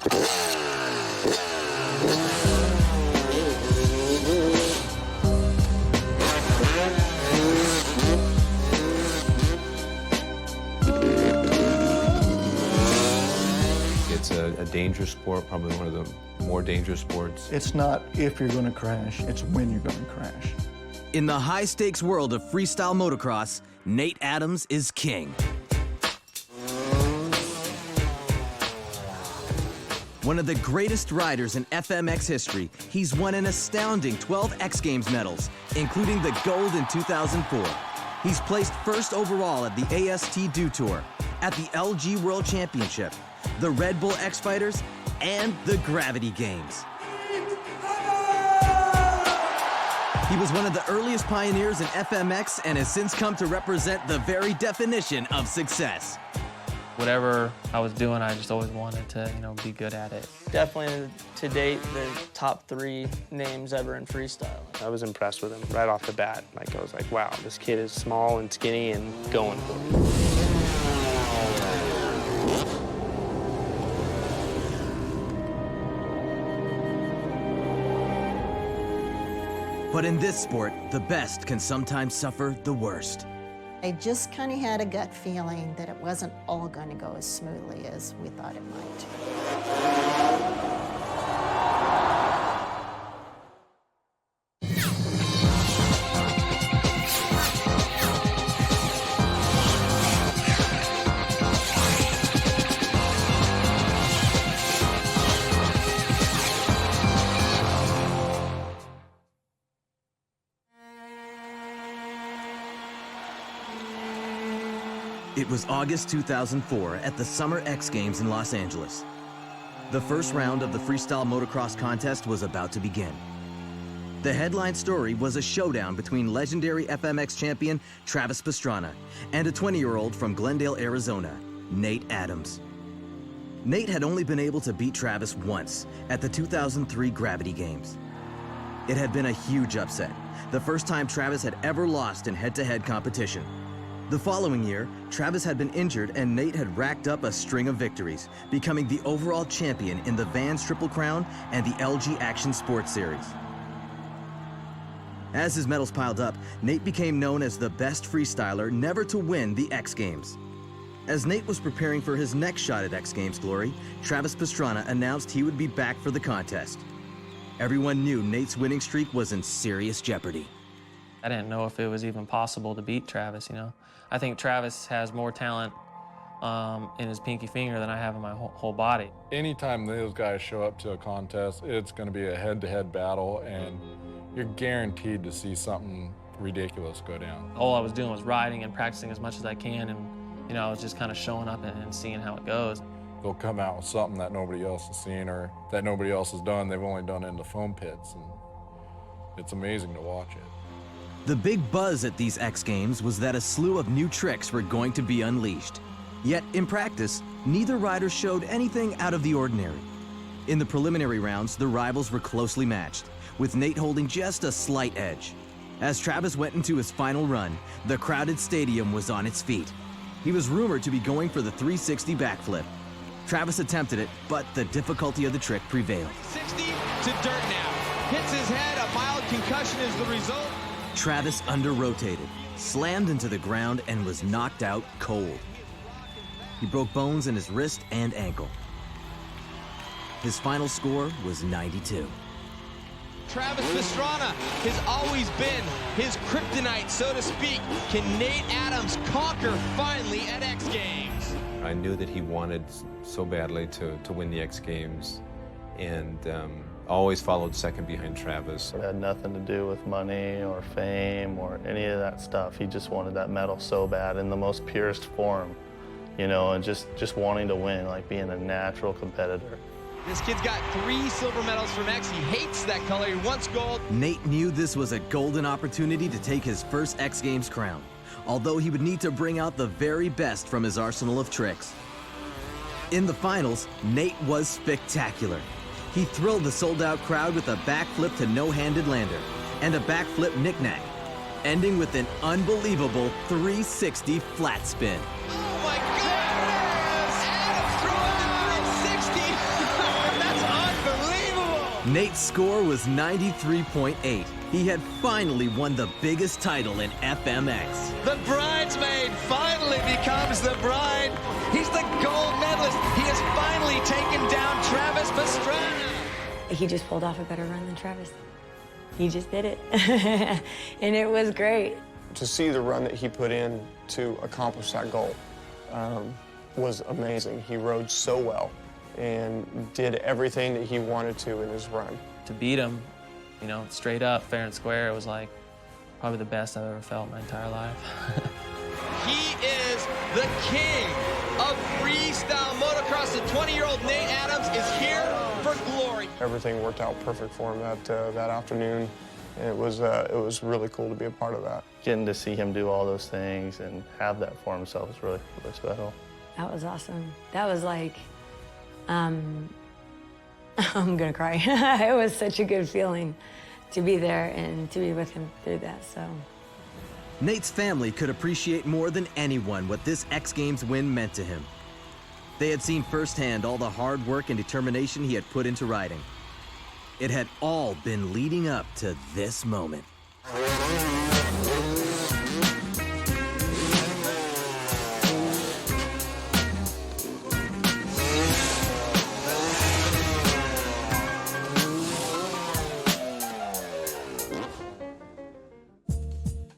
It's a dangerous sport, probably one of the more dangerous sports. It's not if you're going to crash, it's when you're going to crash. In the high-stakes world of freestyle motocross, Nate Adams is king. One of the greatest riders in FMX history, he's won an astounding 12 X Games medals, including the gold in 2004. He's placed first overall at the AST Dew Tour, at the LG World Championship, the Red Bull X Fighters, and the Gravity Games. He was one of the earliest pioneers in FMX and has since come to represent the very definition of success. Whatever I was doing, I just always wanted to, be good at it. Definitely, to date, the top 3 names ever in freestyle. I was impressed with him right off the bat. I was like, wow, this kid is small and skinny and going for it. But in this sport, the best can sometimes suffer the worst. I just kind of had a gut feeling that it wasn't all going to go as smoothly as we thought it might. It was August 2004 at the Summer X Games in Los Angeles. The first round of the freestyle motocross contest was about to begin. The headline story was a showdown between legendary FMX champion Travis Pastrana and a 20-year-old from Glendale, Arizona, Nate Adams. Nate had only been able to beat Travis once at the 2003 Gravity Games. It had been a huge upset, the first time Travis had ever lost in head-to-head competition. The following year, Travis had been injured and Nate had racked up a string of victories, becoming the overall champion in the Vans Triple Crown and the LG Action Sports Series. As his medals piled up, Nate became known as the best freestyler never to win the X Games. As Nate was preparing for his next shot at X Games glory, Travis Pastrana announced he would be back for the contest. Everyone knew Nate's winning streak was in serious jeopardy. I didn't know if it was even possible to beat Travis, I think Travis has more talent in his pinky finger than I have in my whole body. Anytime those guys show up to a contest, it's going to be a head-to-head battle, and you're guaranteed to see something ridiculous go down. All I was doing was riding and practicing as much as I can, and I was just kind of showing up and seeing how it goes. They'll come out with something that nobody else has seen or that nobody else has done. They've only done it in the foam pits, and it's amazing to watch it. The big buzz at these X Games was that a slew of new tricks were going to be unleashed. Yet, in practice, neither rider showed anything out of the ordinary. In the preliminary rounds, the rivals were closely matched, with Nate holding just a slight edge. As Travis went into his final run, the crowded stadium was on its feet. He was rumored to be going for the 360 backflip. Travis attempted it, but the difficulty of the trick prevailed. 60 to dirt now. Hits his head, a mild concussion is the result. Travis under-rotated, slammed into the ground, and was knocked out cold. He broke bones in his wrist and ankle. His final score was 92. Travis Pastrana has always been his kryptonite, so to speak. Can Nate Adams conquer finally at X Games? I knew that he wanted so badly to win the X Games, and always followed second behind Travis. It had nothing to do with money or fame or any of that stuff. He just wanted that medal so bad in the most purest form, and just wanting to win, like being a natural competitor. This kid's got 3 silver medals from X. He hates that color. He wants gold. Nate knew this was a golden opportunity to take his first X Games crown, although he would need to bring out the very best from his arsenal of tricks. In the finals, Nate was spectacular. He thrilled the sold-out crowd with a backflip to no-handed lander and a backflip knick-knack, ending with an unbelievable 360 flat spin. Oh my goodness! Adams throwing the 360! Nate's score was 93.8. He had finally won the biggest title in FMX. The bridesmaid finally becomes the bride. He's the gold medalist. He has finally taken down Travis Pastrana. He just pulled off a better run than Travis. He just did it. And it was great. To see the run that he put in to accomplish that goal was amazing. He rode so well and did everything that he wanted to in his run. To beat him, you know, straight up, fair and square, it was like probably the best I've ever felt in my entire life. He is the king of freestyle motocross. The 20-year-old Nate Adams is here for glory. Everything worked out perfect for him that afternoon. And it was really cool to be a part of that. Getting to see him do all those things and have that for himself is really, really special. That was awesome. That was like, I'm gonna cry. It was such a good feeling to be there and to be with him through that, so. Nate's family could appreciate more than anyone what this X Games win meant to him. They had seen firsthand all the hard work and determination he had put into riding. It had all been leading up to this moment.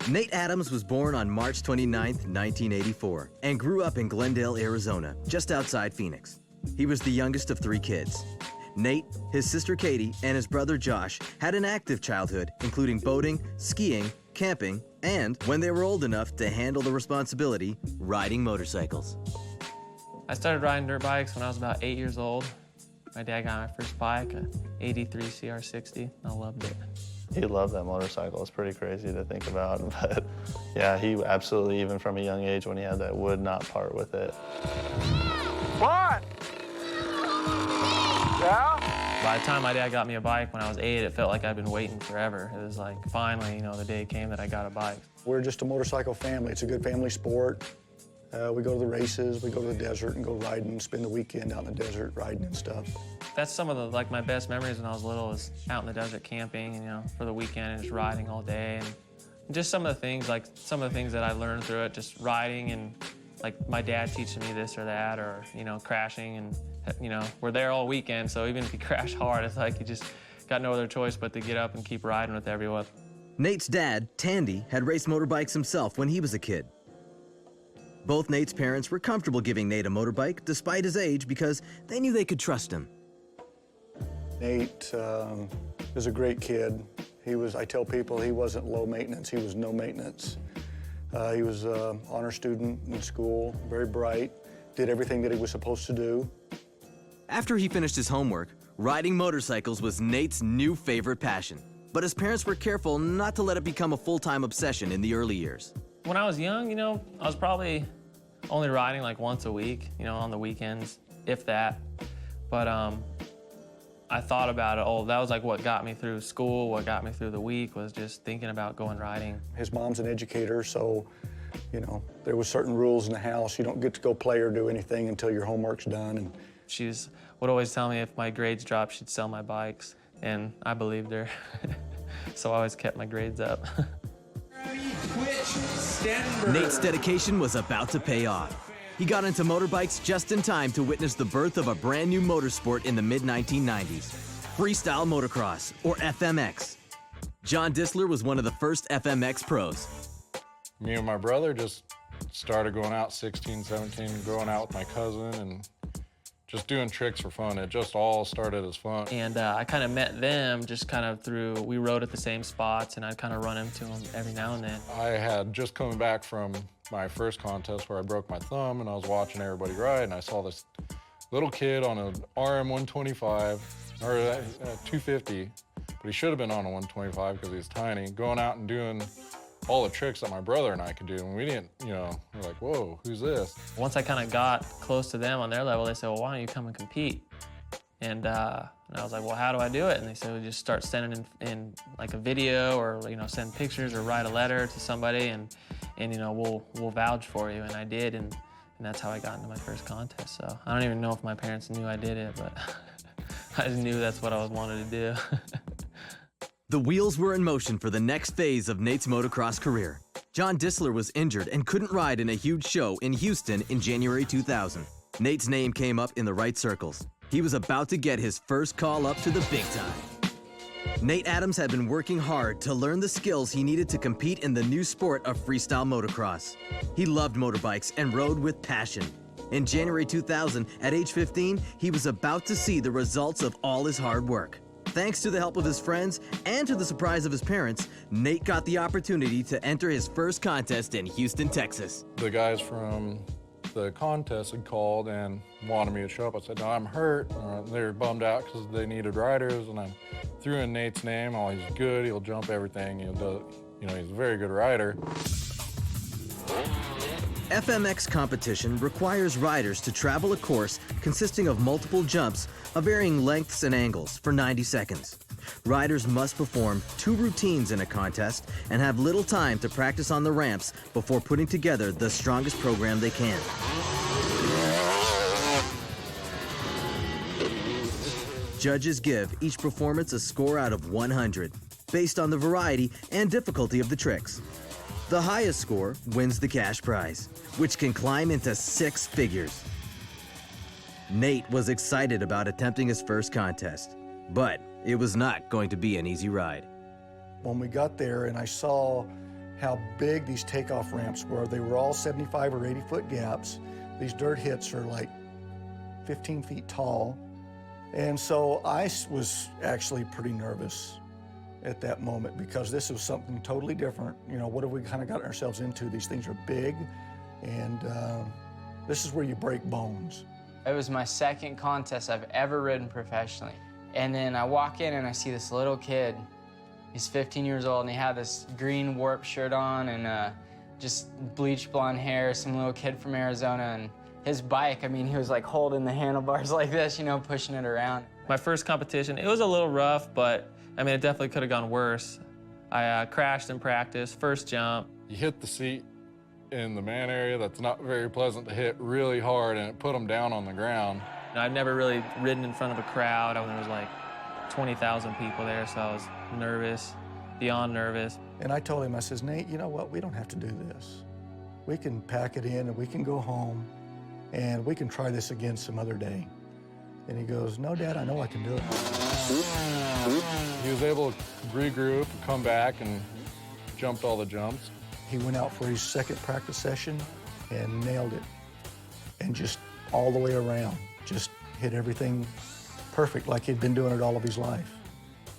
Nate Adams was born on March 29, 1984, and grew up in Glendale, Arizona, just outside Phoenix. He was the youngest of 3 kids. Nate, his sister Katie, and his brother Josh had an active childhood, including boating, skiing, camping, and, when they were old enough to handle the responsibility, riding motorcycles. I started riding dirt bikes when I was about 8 years old. My dad got my first bike, a '83 CR60. I loved it. He loved that motorcycle. It's pretty crazy to think about, but yeah, he absolutely, even from a young age when he had that, would not part with it. What? Yeah? By the time my dad got me a bike when I was 8, it felt like I'd been waiting forever. It was like, finally, you know, the day came that I got a bike. We're just a motorcycle family. It's a good family sport. We go to the races, we go to the desert and go riding, spend the weekend out in the desert riding and stuff. That's some of the, like, my best memories when I was little was out in the desert camping, you know, for the weekend and just riding all day. And just some of the things, like, some of the things that I learned through it, just riding and, like, my dad teaching me this or that, or, you know, crashing and, you know, we're there all weekend, so even if you crash hard, it's like you just got no other choice but to get up and keep riding with everyone. Nate's dad, Tandy, had raced motorbikes himself when he was a kid. Both Nate's parents were comfortable giving Nate a motorbike despite his age because they knew they could trust him. Nate is a great kid. I tell people he wasn't low maintenance, he was no maintenance. He was an honor student in school, very bright, did everything that he was supposed to do. After he finished his homework, riding motorcycles was Nate's new favorite passion. But his parents were careful not to let it become a full-time obsession in the early years. When I was young, you know, I was probably only riding like once a week, you know, on the weekends, if that. But I thought about it, that was like what got me through school, what got me through the week was just thinking about going riding. His mom's an educator, so, you know, there was certain rules in the house. You don't get to go play or do anything until your homework's done. And she would always tell me if my grades dropped, she'd sell my bikes, and I believed her. So I always kept my grades up. Nate's dedication was about to pay off. He got into motorbikes just in time to witness the birth of a brand new motorsport in the mid-1990s, Freestyle Motocross, or FMX. John Disler was one of the first FMX pros. Me and my brother just started going out 16, 17, going out with my cousin and just doing tricks for fun. It just all started as fun. And I kind of met them just kind of through, we rode at the same spots and I'd kind of run into them every now and then. I had just coming back from my first contest where I broke my thumb and I was watching everybody ride and I saw this little kid on an RM 125, or 250, but he should have been on a 125 because he was tiny, going out and doing all the tricks that my brother and I could do, and we didn't, you know, we're like, whoa, who's this? Once I kind of got close to them on their level, they said, well, why don't you come and compete? And I was like, well, how do I do it? And they said, well, just start sending in like a video or, you know, send pictures or write a letter to somebody and you know, we'll vouch for you. And I did, and that's how I got into my first contest. So I don't even know if my parents knew I did it, but I just knew that's what I wanted to do. The wheels were in motion for the next phase of Nate's motocross career. John Dissler was injured and couldn't ride in a huge show in Houston in January 2000. Nate's name came up in the right circles. He was about to get his first call up to the big time. Nate Adams had been working hard to learn the skills he needed to compete in the new sport of freestyle motocross. He loved motorbikes and rode with passion. In January 2000, at age 15, he was about to see the results of all his hard work. Thanks to the help of his friends and to the surprise of his parents, Nate got the opportunity to enter his first contest in Houston, Texas. The guys from the contest had called and wanted me to show up. I said, no, I'm hurt. They were bummed out because they needed riders, and I threw in Nate's name. Oh, he's good, he'll jump everything, he's a very good rider. FMX competition requires riders to travel a course consisting of multiple jumps of varying lengths and angles for 90 seconds. Riders must perform 2 routines in a contest and have little time to practice on the ramps before putting together the strongest program they can. Judges give each performance a score out of 100, based on the variety and difficulty of the tricks. The highest score wins the cash prize, which can climb into 6 figures. Nate was excited about attempting his first contest, but it was not going to be an easy ride. When we got there and I saw how big these takeoff ramps were, they were all 75 or 80 foot gaps. These dirt hits are like 15 feet tall. And so I was actually pretty nervous at that moment because this was something totally different. You know, what have we kind of gotten ourselves into? These things are big, and this is where you break bones. It was my second contest I've ever ridden professionally. And then I walk in and I see this little kid. He's 15 years old and he had this green Warp shirt on and just bleach blonde hair, some little kid from Arizona. And his bike, I mean, he was like holding the handlebars like this, you know, pushing it around. My first competition, it was a little rough, but I mean, it definitely could have gone worse. I crashed in practice, first jump. You hit the seat in the man area that's not very pleasant to hit really hard, and it put them down on the ground. I've never really ridden in front of a crowd. I mean, there was like 20,000 people there, so I was nervous, beyond nervous. And I told him, I says, Nate, you know what, we don't have to do this. We can pack it in and we can go home and we can try this again some other day. And he goes, no, Dad, I know I can do it. He was able to regroup and come back and jumped all the jumps. He went out for his second practice session and nailed it. And just all the way around, just hit everything perfect like he'd been doing it all of his life.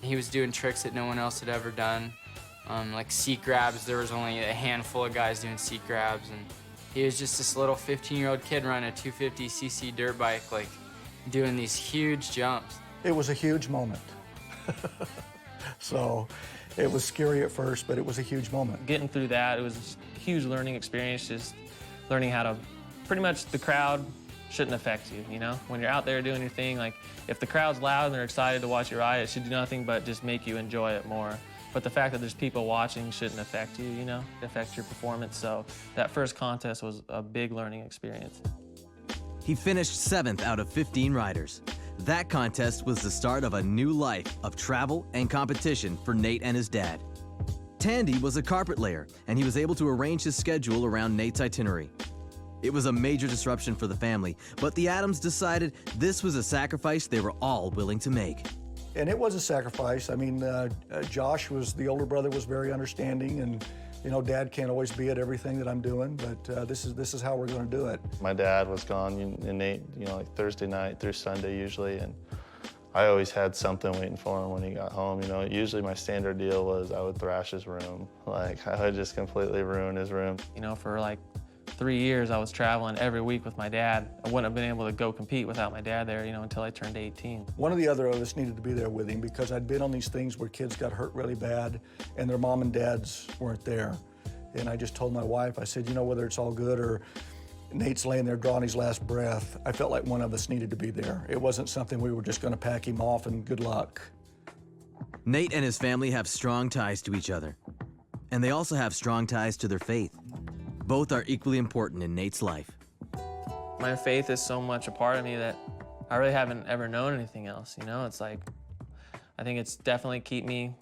He was doing tricks that no one else had ever done. Like seat grabs, there was only a handful of guys doing seat grabs. And he was just this little 15-year-old kid running a 250cc dirt bike, like doing these huge jumps. It was a huge moment. So it was scary at first, but it was a huge moment. Getting through that, it was a huge learning experience, just learning how to, pretty much the crowd shouldn't affect you, you know? When you're out there doing your thing, like if the crowd's loud and they're excited to watch you ride, it should do nothing but just make you enjoy it more. But the fact that there's people watching shouldn't affect you, you know? It affects your performance, so that first contest was a big learning experience. He finished 7th out of 15 riders. That contest was the start of a new life of travel and competition for Nate and his dad. Tandy was a carpet layer, and he was able to arrange his schedule around Nate's itinerary. It was a major disruption for the family, but the Adams decided this was a sacrifice they were all willing to make. And it was a sacrifice. I mean, Josh, the older brother, was very understanding, and you know, Dad can't always be at everything that I'm doing, but this is how we're going to do it. My dad was gone, and Nate, you know, like Thursday night through Sunday usually, and I always had something waiting for him when he got home. You know, usually my standard deal was I would thrash his room. Like, I would just completely ruin his room. You know, for like 3 years, I was traveling every week with my dad. I wouldn't have been able to go compete without my dad there, you know, until I turned 18. One of the other of us needed to be there with him because I'd been on these things where kids got hurt really bad and their mom and dads weren't there. And I just told my wife, I said, you know, whether it's all good or Nate's laying there drawing his last breath, I felt like one of us needed to be there. It wasn't something we were just going to pack him off and good luck. Nate and his family have strong ties to each other, and they also have strong ties to their faith. Both are equally important in Nate's life. My faith is so much a part of me that I really haven't ever known anything else, you know? It's like, I think it's definitely kept me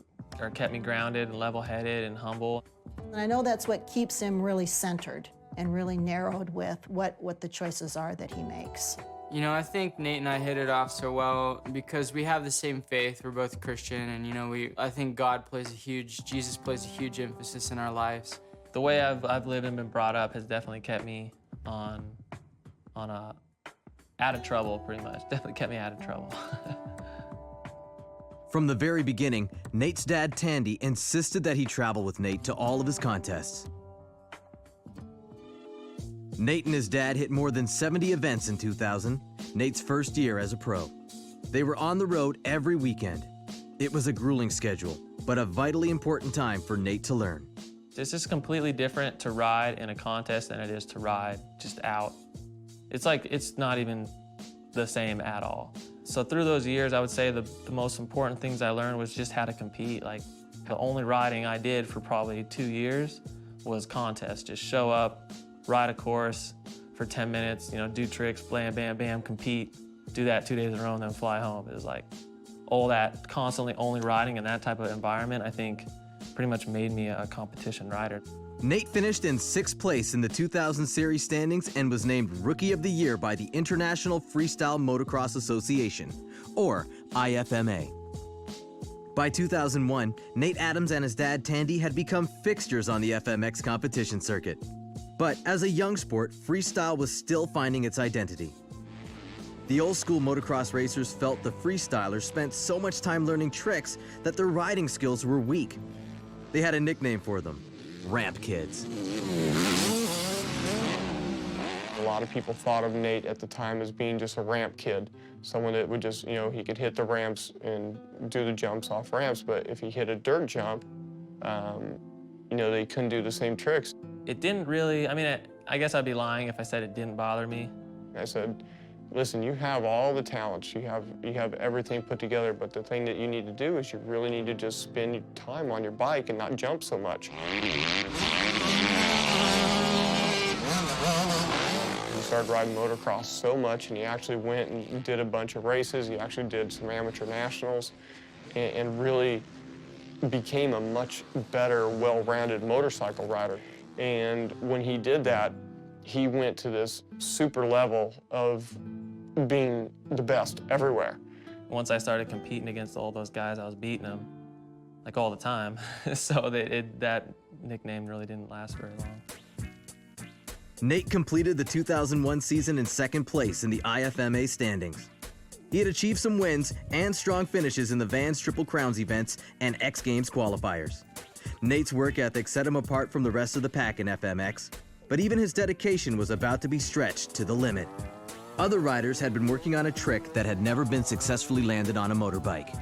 grounded and level-headed and humble. And I know that's what keeps him really centered and really narrowed with what the choices are that he makes. You know, I think Nate and I hit it off so well because we have the same faith. We're both Christian, and you know, I think Jesus plays a huge emphasis in our lives. The way I've lived and been brought up has definitely kept me out of trouble, pretty much. Definitely kept me out of trouble. From the very beginning, Nate's dad, Tandy, insisted that he travel with Nate to all of his contests. Nate and his dad hit more than 70 events in 2000, Nate's first year as a pro. They were on the road every weekend. It was a grueling schedule, but a vitally important time for Nate to learn. It's just completely different to ride in a contest than it is to ride just out. It's like, it's not even the same at all. So through those years, I would say the most important things I learned was just how to compete. Like, the only riding I did for probably 2 years was contests. Just show up, ride a course for 10 minutes, you know, do tricks, bam, bam, bam, compete, do that 2 days in a row, and then fly home. It was like all that constantly only riding in that type of environment, I think pretty much made me a competition rider. Nate finished in 6th place in the 2000 series standings and was named Rookie of the Year by the International Freestyle Motocross Association, or IFMA. By 2001, Nate Adams and his dad Tandy had become fixtures on the FMX competition circuit. But as a young sport, freestyle was still finding its identity. The old-school motocross racers felt the freestylers spent so much time learning tricks that their riding skills were weak. They had a nickname for them: ramp kids. A lot of people thought of Nate at the time as being just a ramp kid, someone that would just, you know, he could hit the ramps and do the jumps off ramps, but if he hit a dirt jump, you know, they couldn't do the same tricks. It didn't really, I mean, I guess I'd be lying if I said it didn't bother me. I said, listen, you have all the talents, you have everything put together, but the thing that you need to do is you really need to just spend your time on your bike and not jump so much. He started riding motocross so much, and he actually went and did a bunch of races. He actually did some amateur nationals and really became a much better, well-rounded motorcycle rider. And when he did that, he went to this super level of being the best everywhere. Once I started competing against all those guys, I was beating them, like, all the time. So that nickname really didn't last very long. Nate completed the 2001 season in 2nd place in the IFMA standings. He had achieved some wins and strong finishes in the Vans Triple Crowns events and X Games qualifiers. Nate's work ethic set him apart from the rest of the pack in FMX, but even his dedication was about to be stretched to the limit. Other riders had been working on a trick that had never been successfully landed on a motorbike.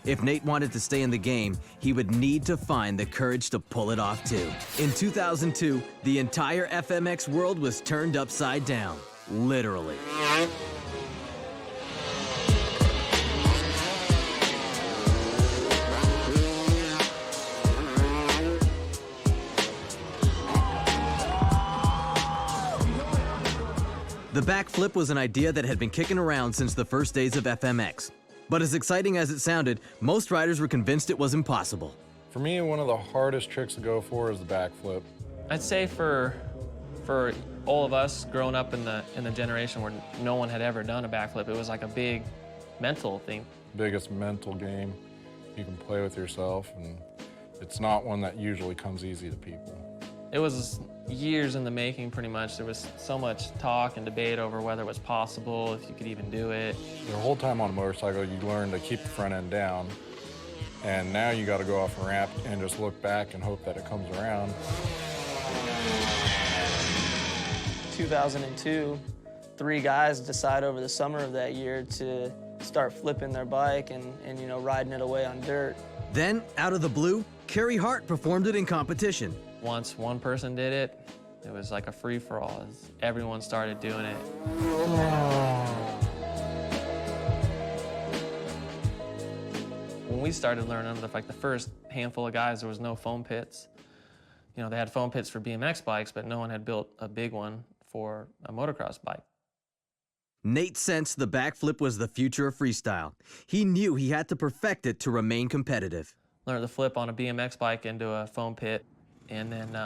If Nate wanted to stay in the game, he would need to find the courage to pull it off too. In 2002, the entire FMX world was turned upside down, literally. The backflip was an idea that had been kicking around since the first days of FMX. But as exciting as it sounded, most riders were convinced it was impossible. For me, one of the hardest tricks to go for is the backflip. I'd say for all of us growing up in the generation where no one had ever done a backflip, it was like a big mental thing. Biggest mental game you can play with yourself, and it's not one that usually comes easy to people. It was years in the making, pretty much. There was so much talk and debate over whether it was possible, if you could even do it. The whole time on a motorcycle, you learn to keep the front end down, and now you got to go off a ramp and just look back and hope that it comes around. 2002, 3 guys decide over the summer of that year to start flipping their bike and you know, riding it away on dirt. Then, out of the blue, Carey Hart performed it in competition. Once one person did it, it was like a free-for-all. Everyone started doing it. When we started learning, like the first handful of guys, there was no foam pits. You know, they had foam pits for BMX bikes, but no one had built a big one for a motocross bike. Nate sensed the backflip was the future of freestyle. He knew he had to perfect it to remain competitive. Learned the flip on a BMX bike into a foam pit, and then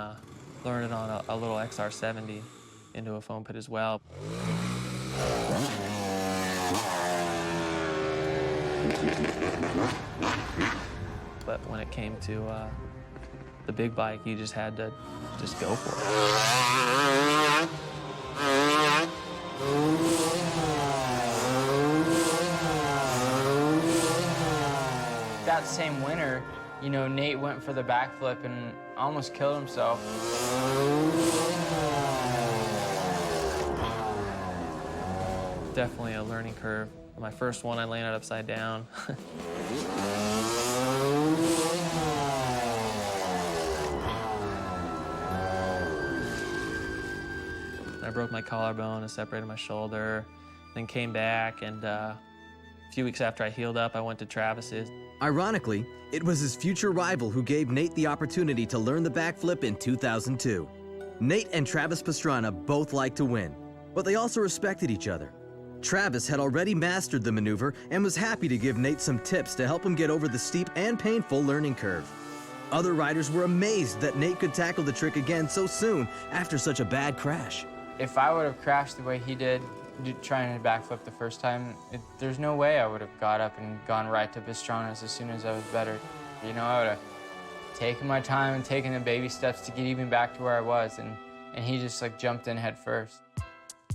learned it on a little XR70 into a foam pit as well. But when it came to the big bike, you just had to just go for it. That same winter, you know, Nate went for the backflip and almost killed himself. Definitely a learning curve. My first one, I landed upside down. I broke my collarbone and separated my shoulder, then came back, and a few weeks after I healed up, I went to Travis's. Ironically, it was his future rival who gave Nate the opportunity to learn the backflip in 2002. Nate and Travis Pastrana both liked to win, but they also respected each other. Travis had already mastered the maneuver and was happy to give Nate some tips to help him get over the steep and painful learning curve. Other riders were amazed that Nate could tackle the trick again so soon after such a bad crash. If I would have crashed the way he did, trying to backflip the first time, there's no way I would have got up and gone right to Pastrana's as soon as I was better. You know, I would have taken my time and taken the baby steps to get even back to where I was, and he just like jumped in head first.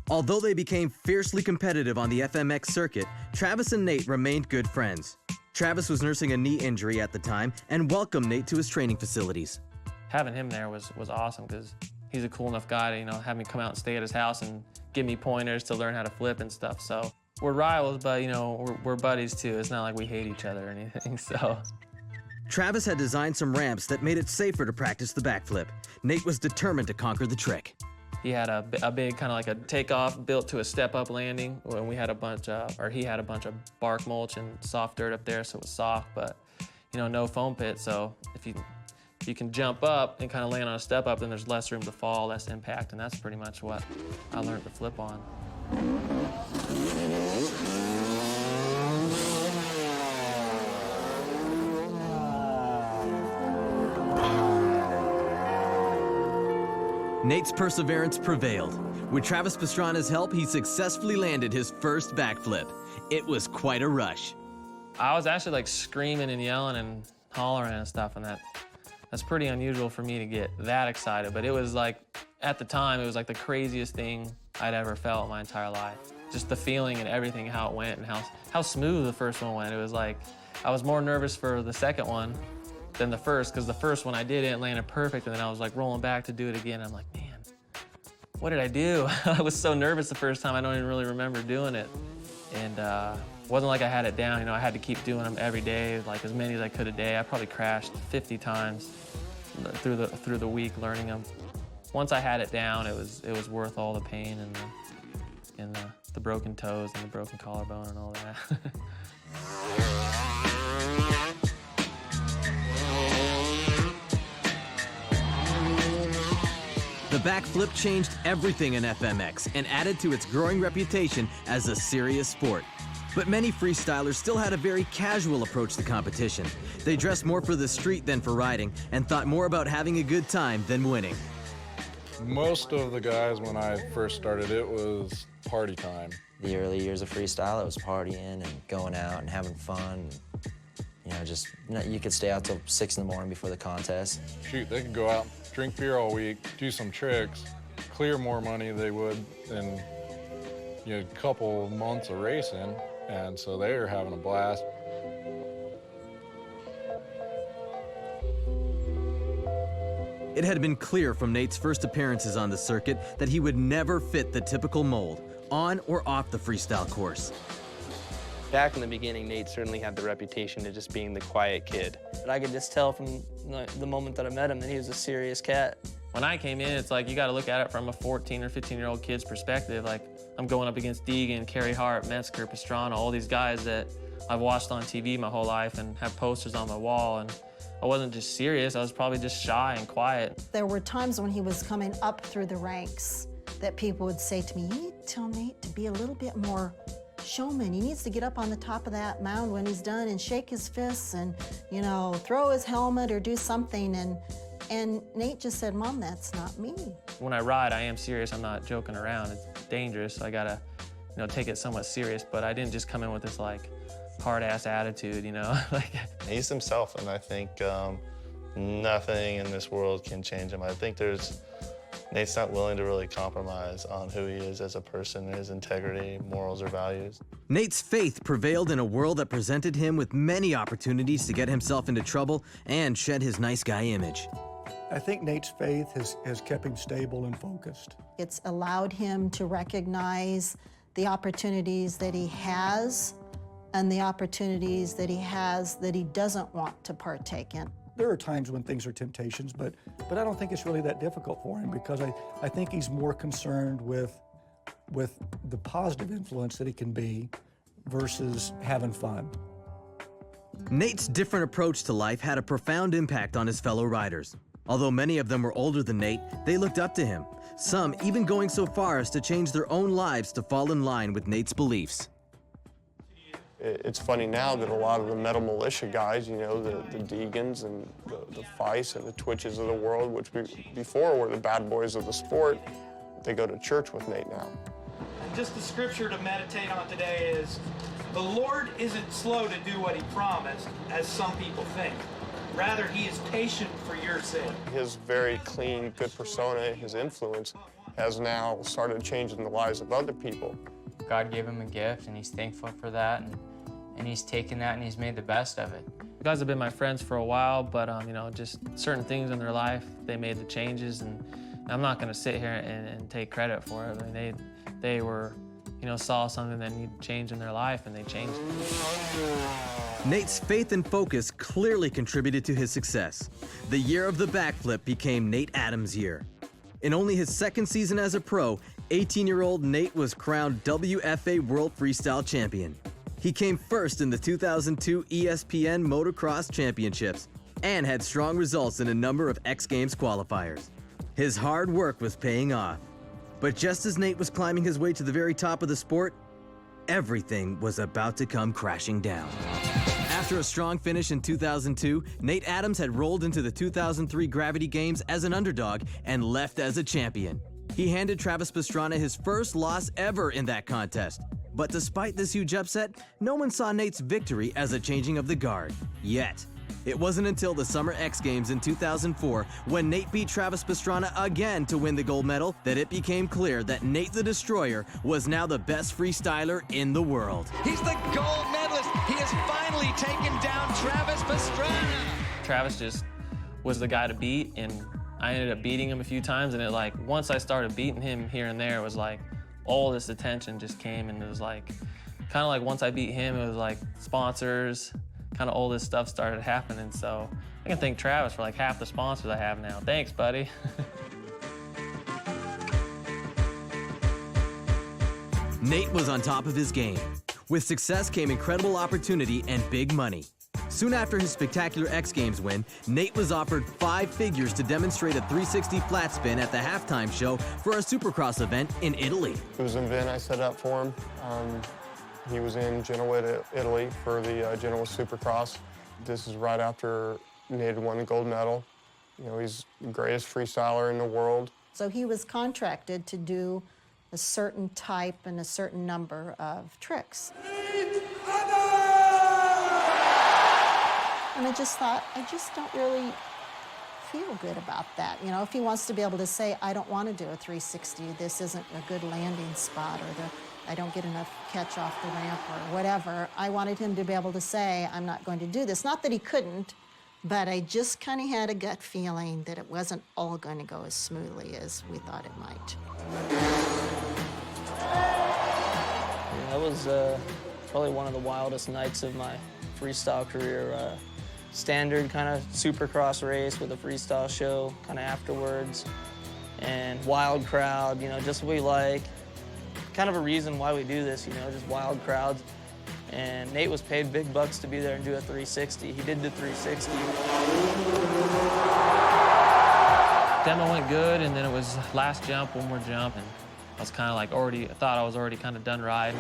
Although they became fiercely competitive on the FMX circuit, Travis and Nate remained good friends. Travis was nursing a knee injury at the time and welcomed Nate to his training facilities. Having him there was awesome because he's a cool enough guy to, you know, have me come out and stay at his house and give me pointers to learn how to flip and stuff. So we're rivals, but, you know, we're buddies too. It's not like we hate each other or anything, so. Travis had designed some ramps that made it safer to practice the backflip. Nate was determined to conquer the trick. He had a big kind of like a takeoff built to a step-up landing. When we had a bunch of, or he had a bunch of bark mulch and soft dirt up there, so it was soft, but, you know, no foam pit. So if you can jump up and kind of land on a step-up, then there's less room to fall, less impact, and that's pretty much what I learned to flip on. Nate's perseverance prevailed. With Travis Pastrana's help, he successfully landed his first backflip. It was quite a rush. I was actually like screaming and yelling and hollering and stuff, and that's pretty unusual for me to get that excited, but it was like, at the time, it was like the craziest thing I'd ever felt in my entire life. Just the feeling and everything, how it went and how smooth the first one went. It was like, I was more nervous for the second one than the first, because the first one I did it and landed perfect, and then I was like rolling back to do it again. I'm like, man, what did I do? I was so nervous the first time, I don't even really remember doing it. And it wasn't like I had it down, you know, I had to keep doing them every day, like as many as I could a day. I probably crashed 50 times through the week learning them. Once I had it down, it was worth all the pain and the broken toes and the broken collarbone and all that. The backflip changed everything in FMX and added to its growing reputation as a serious sport. But many freestylers still had a very casual approach to competition. They dressed more for the street than for riding and thought more about having a good time than winning. Most of the guys, when I first started, it was party time. The early years of freestyle, it was partying and going out and having fun. You know, just, you could stay out till 6 in the morning before the contest. Shoot, they could go out, drink beer all week, do some tricks, clear more money they would in, you know, a couple months of racing, and so they were having a blast. It had been clear from Nate's first appearances on the circuit that he would never fit the typical mold, on or off the freestyle course. Back in the beginning, Nate certainly had the reputation of just being the quiet kid. But I could just tell from the moment that I met him that he was a serious cat. When I came in, it's like you got to look at it from a 14 or 15-year-old kid's perspective. Like, I'm going up against Deegan, Carey Hart, Metzger, Pastrana, all these guys that I've watched on TV my whole life and have posters on my wall. And I wasn't just serious, I was probably just shy and quiet. There were times when he was coming up through the ranks that people would say to me, "You need to tell Nate to be a little bit more showman. He needs to get up on the top of that mound when he's done and shake his fists and, you know, throw his helmet or do something. And Nate just said, Mom, that's not me. When I ride, I am serious. I'm not joking around. It's dangerous, so I gotta, you know, take it somewhat serious. But I didn't just come in with this like hard-ass attitude, you know. Like he's himself, and I think nothing in this world can change him. I think Nate's not willing to really compromise on who he is as a person, his integrity, morals, or values. Nate's faith prevailed in a world that presented him with many opportunities to get himself into trouble and shed his nice guy image. I think Nate's faith has kept him stable and focused. It's allowed him to recognize the opportunities that he has and the opportunities that he has that he doesn't want to partake in. There are times when things are temptations, but I don't think it's really that difficult for him because I think he's more concerned with the positive influence that he can be versus having fun. Nate's different approach to life had a profound impact on his fellow riders. Although many of them were older than Nate, they looked up to him, some even going so far as to change their own lives to fall in line with Nate's beliefs. It's funny now that a lot of the metal militia guys, you know, the Deegans and the Feiss and the Twitches of the world, which before were the bad boys of the sport, they go to church with Nate now. And just the scripture to meditate on today is, the Lord isn't slow to do what he promised, as some people think. Rather, he is patient for your sake. His Very clean, good persona, his influence, has now started changing the lives of other people. God gave him a gift, and he's thankful for that, and he's taken that and he's made the best of it. You guys have been my friends for a while, but you know, just certain things in their life, they made the changes, and I'm not going to sit here and take credit for it. I mean, they were, you know, saw something that needed change in their life, and they changed it. Nate's faith and focus clearly contributed to his success. The year of the backflip became Nate Adams' year. In only his second season as a pro, 18-year-old Nate was crowned WFA World Freestyle Champion. He came first in the 2002 ESPN Motocross Championships and had strong results in a number of X Games qualifiers. His hard work was paying off. But just as Nate was climbing his way to the very top of the sport, everything was about to come crashing down. After a strong finish in 2002, Nate Adams had rolled into the 2003 Gravity Games as an underdog and left as a champion. He handed Travis Pastrana his first loss ever in that contest. But despite this huge upset, no one saw Nate's victory as a changing of the guard, yet. It wasn't until the Summer X Games in 2004, when Nate beat Travis Pastrana again to win the gold medal, that it became clear that Nate the Destroyer was now the best freestyler in the world. He's the gold medalist. He has finally taken down Travis Pastrana. Travis just was the guy to beat, and I ended up beating him a few times, and once I started beating him here and there, it was like all this attention just came, and it was like, kind of like once I beat him, it was like sponsors, kind of all this stuff started happening. So I can thank Travis for like half the sponsors I have now. Thanks, buddy. Nate was on top of his game. With success came incredible opportunity and big money. Soon after his spectacular X Games win, Nate was offered 5 figures to demonstrate a 360 flat spin at the halftime show for a Supercross event in Italy. It was an event I set up for him. He was in Genoa, Italy for the Genoa Supercross. This is right after Nate had won the gold medal. You know, he's the greatest freestyler in the world. So he was contracted to do a certain type and a certain number of tricks. And I just thought, I just don't really feel good about that. You know, if he wants to be able to say, I don't want to do a 360, this isn't a good landing spot, or I don't get enough catch off the ramp, or whatever. I wanted him to be able to say, I'm not going to do this. Not that he couldn't, but I just kind of had a gut feeling that it wasn't all going to go as smoothly as we thought it might. Yeah, that was probably one of the wildest nights of my freestyle career. Standard kind of Supercross race with a freestyle show kind of afterwards, and wild crowd, you know, just what we like. Kind of a reason why we do this, you know, just wild crowds. And Nate was paid big bucks to be there and do a 360. He did the 360. Demo went good, and then it was last jump, one more jump, and I was kind of like I thought I was already kind of done riding.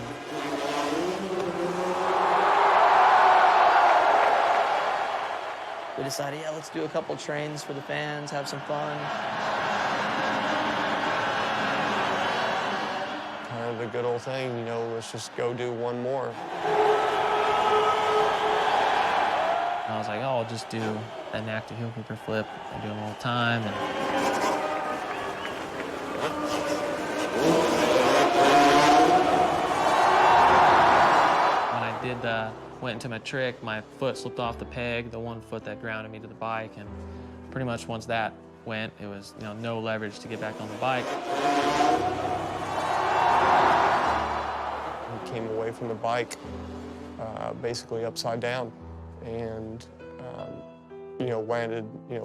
We decided, yeah, let's do a couple trains for the fans, have some fun. Kind of the good old thing, you know, let's just go do one more. And I was like, oh, I'll just do an active heel keeper flip. I do them all the time. And when I did went into my trick, my foot slipped off the peg, the one foot that grounded me to the bike, and pretty much once that went, it was, you know, no leverage to get back on the bike. We came away from the bike basically upside down, and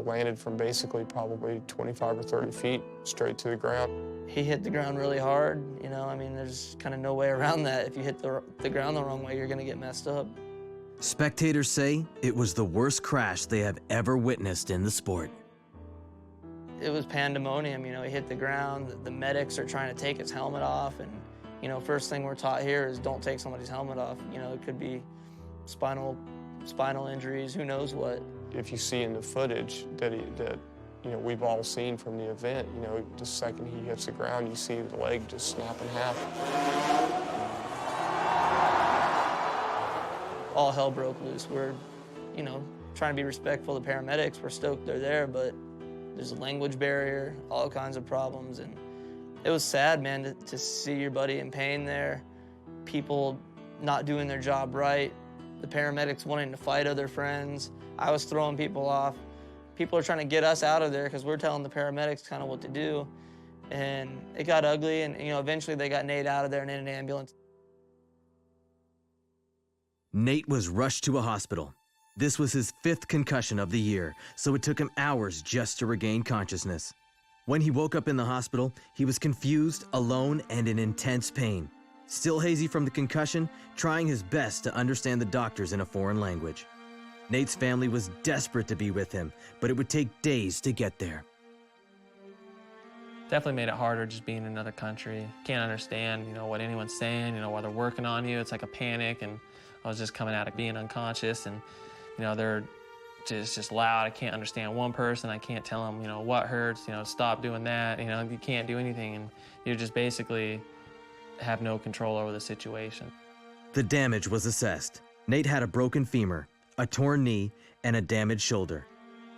landed from basically probably 25 or 30 feet straight to the ground. He hit the ground really hard, you know, I mean, there's kind of no way around that. If you hit the ground the wrong way, you're gonna get messed up. Spectators say it was the worst crash they have ever witnessed in the sport. It was pandemonium, you know, he hit the ground, the medics are trying to take his helmet off, and, you know, first thing we're taught here is don't take somebody's helmet off. You know, it could be spinal injuries, who knows what. If you see in the footage that we've all seen from the event, you know, the second he hits the ground, you see the leg just snap in half. All hell broke loose. We're, you know, trying to be respectful of the paramedics. We're stoked they're there, but there's a language barrier, all kinds of problems, and it was sad, man, to see your buddy in pain there, people not doing their job right, the paramedics wanting to fight other friends. I was throwing people off. People are trying to get us out of there because we're telling the paramedics kind of what to do. And it got ugly, and, you know, eventually they got Nate out of there and in an ambulance. Nate was rushed to a hospital. This was his 5th concussion of the year, so it took him hours just to regain consciousness. When he woke up in the hospital, he was confused, alone, and in intense pain. Still hazy from the concussion, trying his best to understand the doctors in a foreign language. Nate's family was desperate to be with him, but it would take days to get there. Definitely made it harder just being in another country. Can't understand, you know, what anyone's saying, you know, while they're working on you. It's like a panic, and I was just coming out of being unconscious, and, you know, they're just loud. I can't understand one person. I can't tell them, you know, what hurts, you know, stop doing that. You know, you can't do anything, and you just basically have no control over the situation. The damage was assessed. Nate had a broken femur, a torn knee, and a damaged shoulder.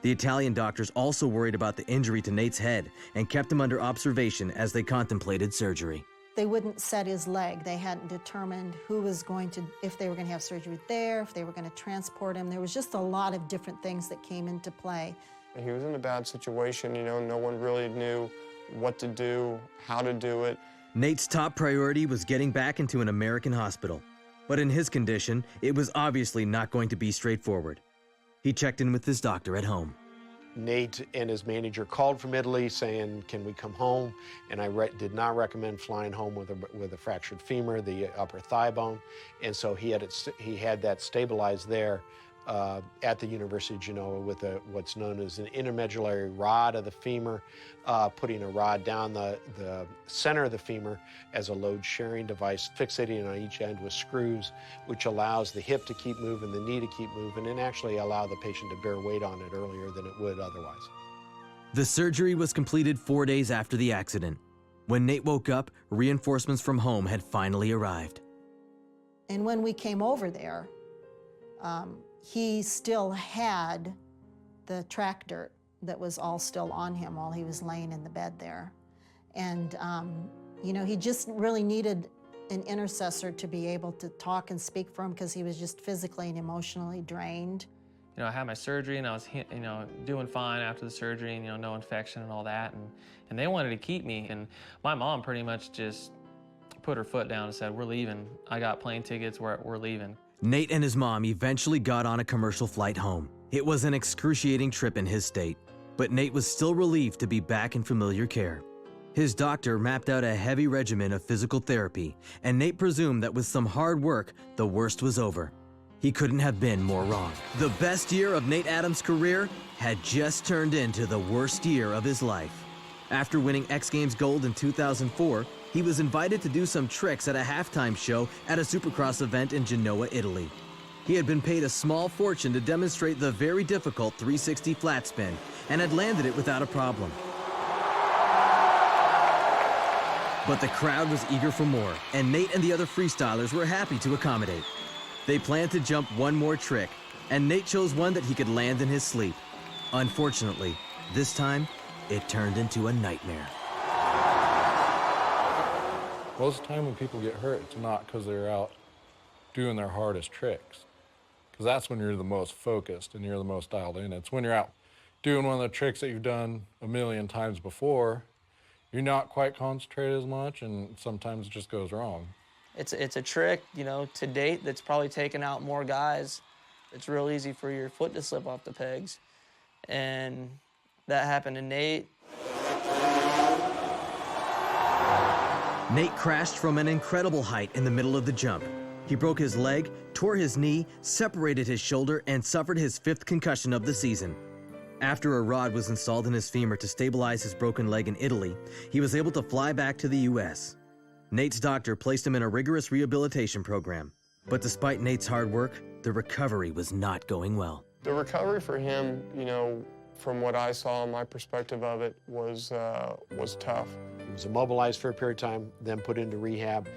The Italian doctors also worried about the injury to Nate's head and kept him under observation as they contemplated surgery. They wouldn't set his leg. They hadn't determined who was going to, if they were going to have surgery there, if they were going to transport him. There was just a lot of different things that came into play. He was in a bad situation, you know, no one really knew what to do, how to do it. Nate's top priority was getting back into an American hospital. But in his condition, it was obviously not going to be straightforward. He checked in with his doctor at home. Nate and his manager called from Italy saying, can we come home? And I did not recommend flying home with a fractured femur, the upper thigh bone. And so he had that stabilized there at the University of Genoa with what's known as an intermedullary rod of the femur, putting a rod down the center of the femur as a load-sharing device, fixating on each end with screws, which allows the hip to keep moving, the knee to keep moving, and actually allow the patient to bear weight on it earlier than it would otherwise. The surgery was completed 4 days after the accident. When Nate woke up, reinforcements from home had finally arrived. And when we came over there, he still had the track dirt that was all still on him while he was laying in the bed there. And, you know, he just really needed an intercessor to be able to talk and speak for him because he was just physically and emotionally drained. You know, I had my surgery, and I was, you know, doing fine after the surgery, and, you know, no infection and all that, and they wanted to keep me. And my mom pretty much just put her foot down and said, we're leaving. I got plane tickets, we're leaving. Nate and his mom eventually got on a commercial flight home. It was an excruciating trip in his state, but Nate was still relieved to be back in familiar care. His doctor mapped out a heavy regimen of physical therapy, and Nate presumed that with some hard work, the worst was over. He couldn't have been more wrong. The best year of Nate Adams' career had just turned into the worst year of his life. After winning X Games gold in 2004, he was invited to do some tricks at a halftime show at a Supercross event in Genoa, Italy. He had been paid a small fortune to demonstrate the very difficult 360 flat spin and had landed it without a problem. But the crowd was eager for more, and Nate and the other freestylers were happy to accommodate. They planned to jump one more trick, and Nate chose one that he could land in his sleep. Unfortunately, this time, it turned into a nightmare. Most of the time when people get hurt, it's not because they're out doing their hardest tricks. Because that's when you're the most focused and you're the most dialed in. It's when you're out doing one of the tricks that you've done a million times before, you're not quite concentrated as much, and sometimes it just goes wrong. It's a trick, you know, to date that's probably taken out more guys. It's real easy for your foot to slip off the pegs. And that happened to Nate. Nate crashed from an incredible height in the middle of the jump. He broke his leg, tore his knee, separated his shoulder, and suffered his 5th concussion of the season. After a rod was installed in his femur to stabilize his broken leg in Italy, he was able to fly back to the U.S. Nate's doctor placed him in a rigorous rehabilitation program. But despite Nate's hard work, the recovery was not going well. The recovery for him, you know, from what I saw, my perspective of it was tough. He was immobilized for a period of time, then put into rehab.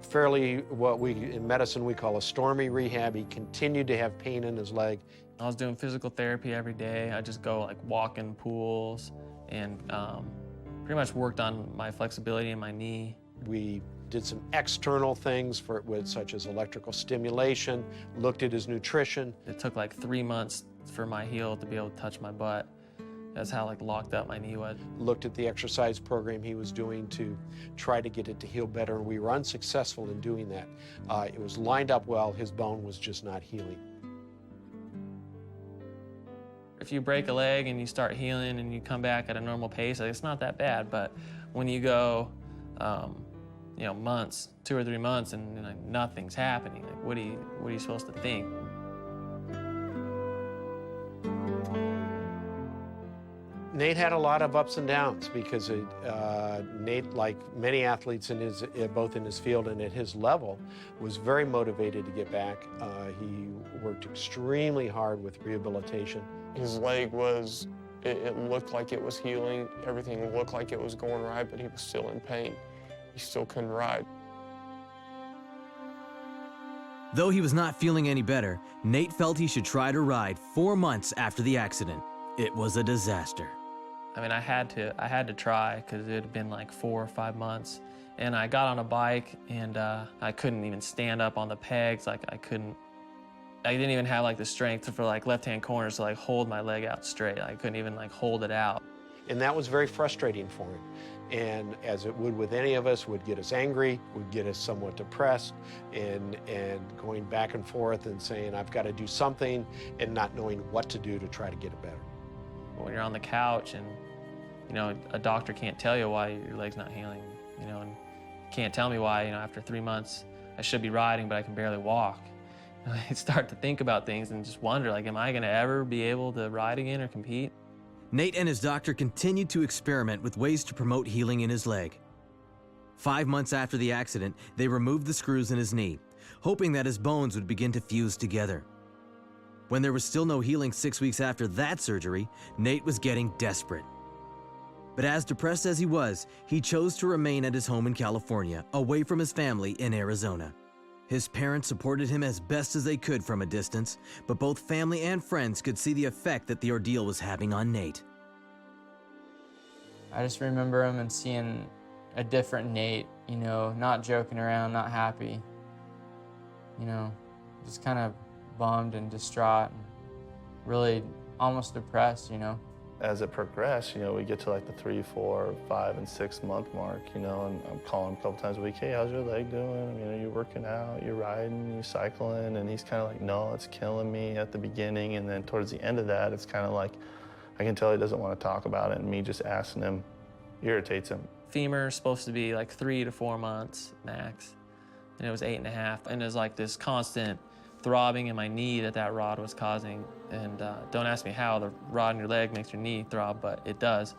Fairly, what we in medicine we call a stormy rehab. He continued to have pain in his leg. I was doing physical therapy every day. I just go like walk in pools and pretty much worked on my flexibility in my knee. We did some external things such as electrical stimulation, looked at his nutrition. It took like 3 months for my heel to be able to touch my butt. That's how like locked up my knee was. Looked at the exercise program he was doing to try to get it to heal better, and we were unsuccessful in doing that. It was lined up well, his bone was just not healing. If you break a leg and you start healing and you come back at a normal pace, like, it's not that bad. But when you go, you know, months, 2 or 3 months, and like, nothing's happening, like, what are you supposed to think? Nate had a lot of ups and downs because Nate, like many athletes in his, both in his field and at his level, was very motivated to get back. He worked extremely hard with rehabilitation. His leg was, it looked like it was healing. Everything looked like it was going right, but he was still in pain. He still couldn't ride. Though he was not feeling any better, Nate felt he should try to ride 4 months after the accident. It was a disaster. I mean, I had to try because it had been like 4 or 5 months. And I got on a bike and I couldn't even stand up on the pegs. Like I didn't even have like the strength for like left-hand corners to like hold my leg out straight. I couldn't even like hold it out. And that was very frustrating for him. And as it would with any of us, would get us angry, would get us somewhat depressed, and going back and forth and saying, I've got to do something, and not knowing what to do to try to get it better. When you're on the couch and, you know, a doctor can't tell you why your leg's not healing, you know, and can't tell me why, you know, after 3 months I should be riding, but I can barely walk. I start to think about things and just wonder, like, am I going to ever be able to ride again or compete? Nate and his doctor continued to experiment with ways to promote healing in his leg. 5 months after the accident, they removed the screws in his knee, hoping that his bones would begin to fuse together. When there was still no healing 6 weeks after that surgery, Nate was getting desperate. But as depressed as he was, he chose to remain at his home in California, away from his family in Arizona. His parents supported him as best as they could from a distance, but both family and friends could see the effect that the ordeal was having on Nate. I just remember him and seeing a different Nate, you know, not joking around, not happy, you know, just kind of bummed and distraught and really almost depressed, you know. As it progressed, you know, we get to like the 3, 4, 5, and 6 month mark, you know, and I'm calling him a couple times a week, hey, how's your leg doing? You know, you're working out, you're riding, you're cycling, and he's kind of like, no, it's killing me at the beginning, and then towards the end of that, it's kind of like, I can tell he doesn't want to talk about it, and me just asking him irritates him. Femur is supposed to be like 3 to 4 months max, and it was 8.5, and it was like this constant throbbing in my knee that rod was causing. And don't ask me how the rod in your leg makes your knee throb, but it does.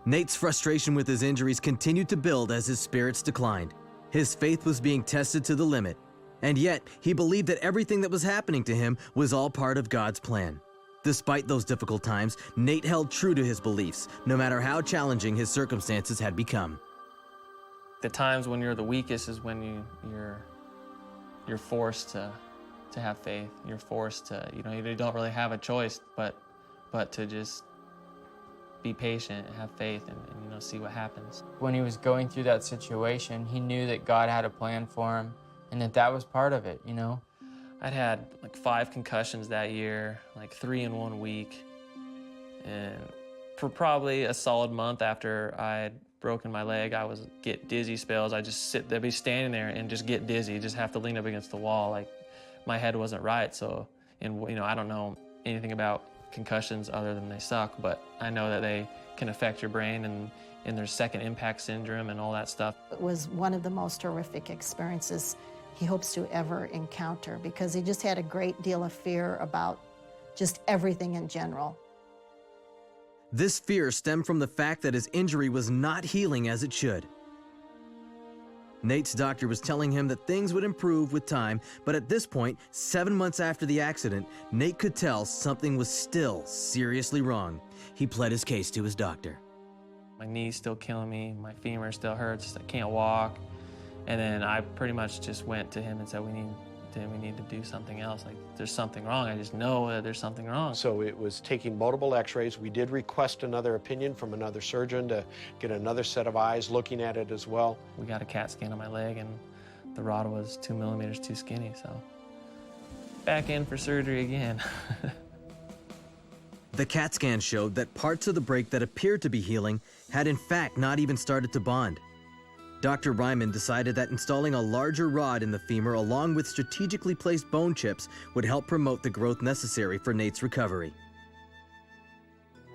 Nate's frustration with his injuries continued to build as his spirits declined. His faith was being tested to the limit, and yet he believed that everything that was happening to him was all part of God's plan. Despite those difficult times, Nate held true to his beliefs, no matter how challenging his circumstances had become. The times when you're the weakest is when you're forced to have faith. You're forced to, you don't really have a choice but to just be patient and have faith and see what happens. When he was going through that situation, he knew that God had a plan for him and that was part of it, I'd had like 5 concussions that year, like 3 in 1 week. And for probably a solid month after I had broken my leg, I was get dizzy spells. I'd be standing there and just get dizzy, just have to lean up against the wall. Like my head wasn't right. So, I don't know anything about concussions other than they suck, but I know that they can affect your brain and there's second impact syndrome and all that stuff. It was one of the most horrific experiences he hopes to ever encounter because he just had a great deal of fear about just everything in general. This fear stemmed from the fact that his injury was not healing as it should. Nate's doctor was telling him that things would improve with time, but at this point, 7 months after the accident, Nate could tell something was still seriously wrong. He pled his case to his doctor. My knee's still killing me, my femur still hurts, I can't walk. And then I pretty much just went to him and said, we need to do something else. Like, there's something wrong. I just know that there's something wrong. So it was taking multiple x-rays. We did request another opinion from another surgeon to get another set of eyes looking at it as well. We got a CAT scan on my leg and the rod was 2 millimeters too skinny, so back in for surgery again. The CAT scan showed that parts of the break that appeared to be healing had in fact not even started to bond. Dr. Ryman decided that installing a larger rod in the femur along with strategically placed bone chips would help promote the growth necessary for Nate's recovery.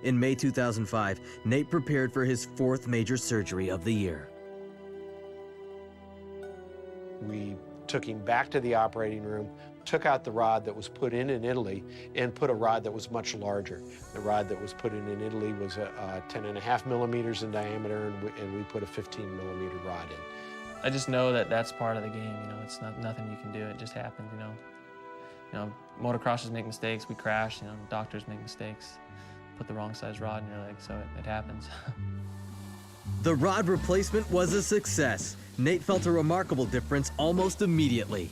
In May 2005, Nate prepared for his 4th major surgery of the year. We took him back to the operating room, took out the rod that was put in Italy, and put a rod that was much larger. The rod that was put in Italy was 10.5 millimeters in diameter, and we put a 15 millimeter rod in. I just know that that's part of the game. It's nothing you can do. It just happens. Motocrossers make mistakes. We crash. Doctors make mistakes. Put the wrong size rod in your leg, so it happens. The rod replacement was a success. Nate felt a remarkable difference almost immediately.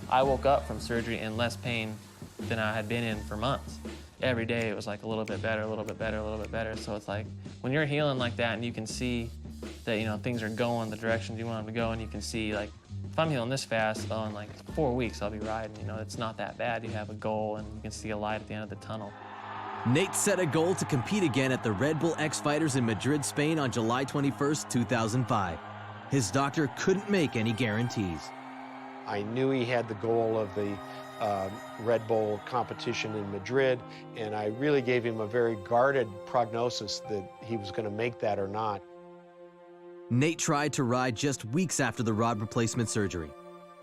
I woke up from surgery in less pain than I had been in for months. Every day it was like a little bit better, a little bit better, a little bit better. So it's like when you're healing like that and you can see that things are going the directions you want them to go, and you can see like if I'm healing this fast, in like 4 weeks I'll be riding. It's not that bad. You have a goal and you can see a light at the end of the tunnel. Nate set a goal to compete again at the Red Bull X Fighters in Madrid, Spain on July 21st, 2005. His doctor couldn't make any guarantees. I knew he had the goal of the Red Bull competition in Madrid, and I really gave him a very guarded prognosis that he was going to make that or not. Nate tried to ride just weeks after the rod replacement surgery.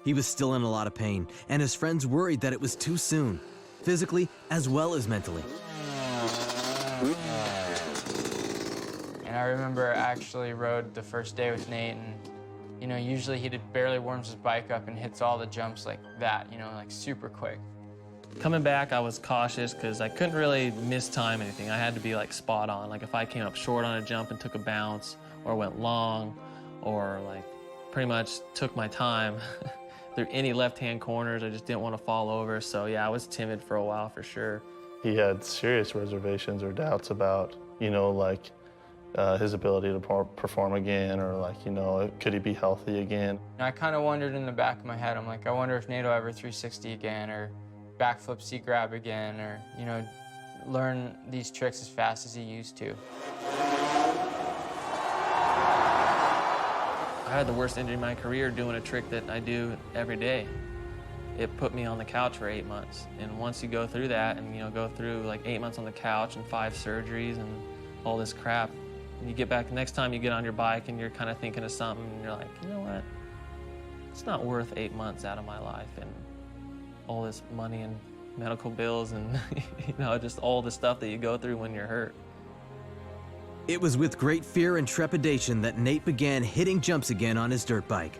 He was still in a lot of pain, and his friends worried that it was too soon, physically as well as mentally. And I remember I actually rode the first day with Nate, and usually he barely warms his bike up and hits all the jumps like that, like super quick. Coming back, I was cautious because I couldn't really mistime anything. I had to be like spot on. Like if I came up short on a jump and took a bounce, or went long, or like pretty much took my time through any left-hand corners, I just didn't want to fall over. So yeah, I was timid for a while for sure. He had serious reservations or doubts about, his ability to perform again, or could he be healthy again? I kind of wondered in the back of my head, I'm like, I wonder if Nate will ever 360 again, or backflip seat grab again, or, learn these tricks as fast as he used to. I had the worst injury in my career doing a trick that I do every day. It put me on the couch for 8 months. And once you go through that and go through like 8 months on the couch and 5 surgeries and all this crap, and you get back, the next time you get on your bike and you're kind of thinking of something and you're like, you know what? It's not worth 8 months out of my life and all this money and medical bills and just all the stuff that you go through when you're hurt. It was with great fear and trepidation that Nate began hitting jumps again on his dirt bike.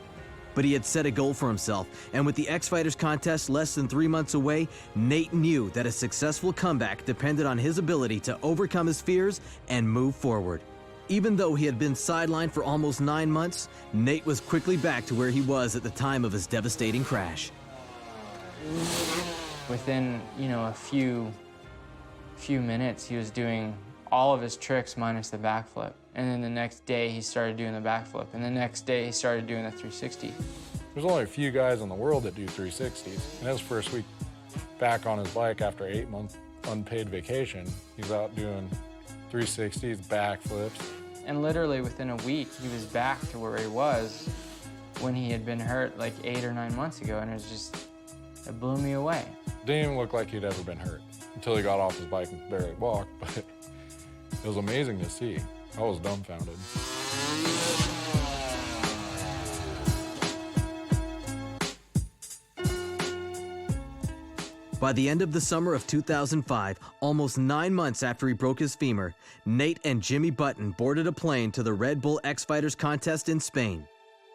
But he had set a goal for himself, and with the X-Fighters contest less than 3 months away, Nate knew that a successful comeback depended on his ability to overcome his fears and move forward. Even though he had been sidelined for almost 9 months, Nate was quickly back to where he was at the time of his devastating crash. Within, a few minutes, he was doing all of his tricks minus the backflip. And then the next day, he started doing the backflip. And the next day, he started doing the 360. There's only a few guys in the world that do 360s. And his first week back on his bike after 8 months unpaid vacation, he's out doing 360s, backflips. And literally within a week, he was back to where he was when he had been hurt like 8 or 9 months ago. And it blew me away. Didn't even look like he'd ever been hurt until he got off his bike and barely walked, but it was amazing to see. I was dumbfounded. By the end of the summer of 2005, almost 9 months after he broke his femur, Nate and Jimmy Button boarded a plane to the Red Bull X-Fighters contest in Spain.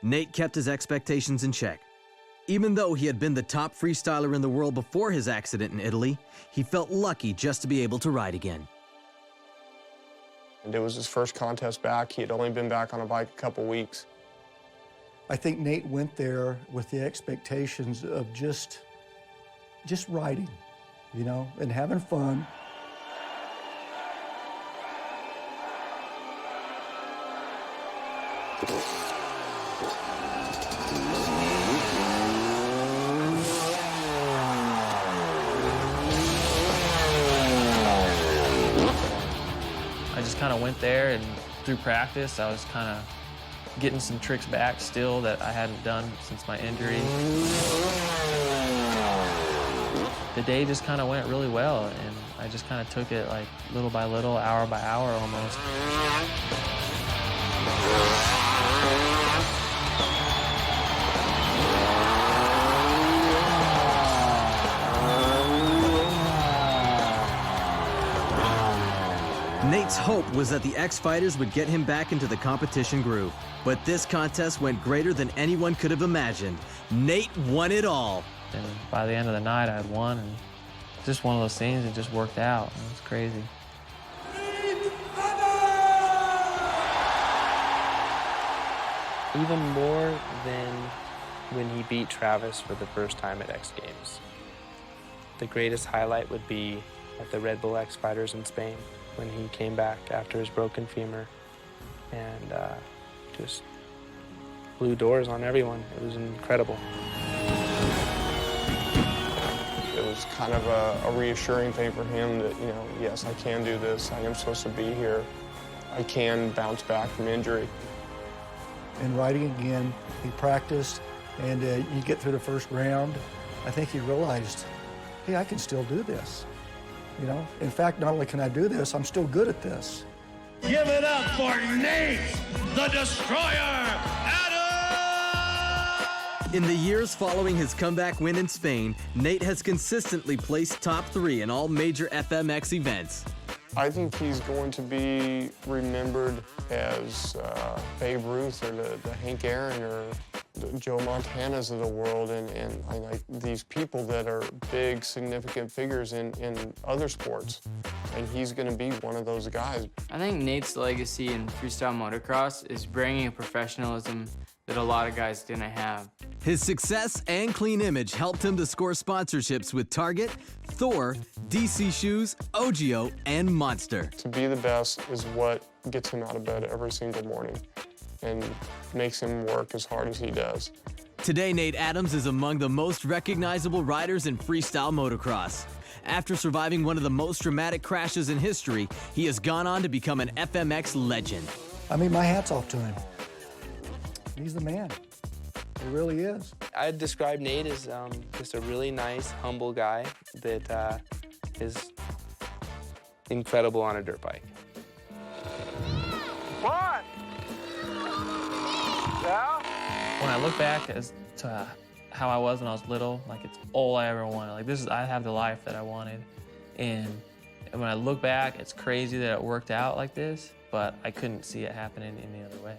Nate kept his expectations in check. Even though he had been the top freestyler in the world before his accident in Italy, he felt lucky just to be able to ride again. And it was his first contest back. He had only been back on a bike a couple weeks. I think Nate went there with the expectations of just riding, and having fun. I just kind of went there, and through practice, I was kind of getting some tricks back still that I hadn't done since my injury. The day just kind of went really well, and I just kind of took it like little by little, hour by hour almost. Nate's hope was that the X-Fighters would get him back into the competition groove. But this contest went greater than anyone could have imagined. Nate won it all. And by the end of the night, I had won, and just one of those things, it just worked out. It was crazy. Even more than when he beat Travis for the first time at X Games. The greatest highlight would be at the Red Bull X-Fighters in Spain when he came back after his broken femur and just blew doors on everyone. It was incredible. It was kind of a reassuring thing for him that, yes, I can do this. I am supposed to be here. I can bounce back from injury. And riding again, he practiced, and you get through the first round, I think he realized, hey, I can still do this. In fact, not only can I do this, I'm still good at this. Give it up for Nate, the Destroyer, In the years following his comeback win in Spain, Nate has consistently placed top 3 in all major FMX events. I think he's going to be remembered as Babe Ruth or the Hank Aaron or the Joe Montanas of the world, and I like these people that are big, significant figures in other sports. And he's going to be one of those guys. I think Nate's legacy in freestyle motocross is bringing a professionalism that a lot of guys didn't have. His success and clean image helped him to score sponsorships with Target, Thor, DC Shoes, OGIO, and Monster. To be the best is what gets him out of bed every single morning and makes him work as hard as he does. Today, Nate Adams is among the most recognizable riders in freestyle motocross. After surviving one of the most dramatic crashes in history, he has gone on to become an FMX legend. I mean, my hat's off to him. He's the man. He really is. I'd describe Nate as just a really nice, humble guy that is incredible on a dirt bike. What? Yeah? When I look back as to how I was when I was little, like it's all I ever wanted. Like I have the life that I wanted, and And when I look back, it's crazy that it worked out like this, but I couldn't see it happening any other way.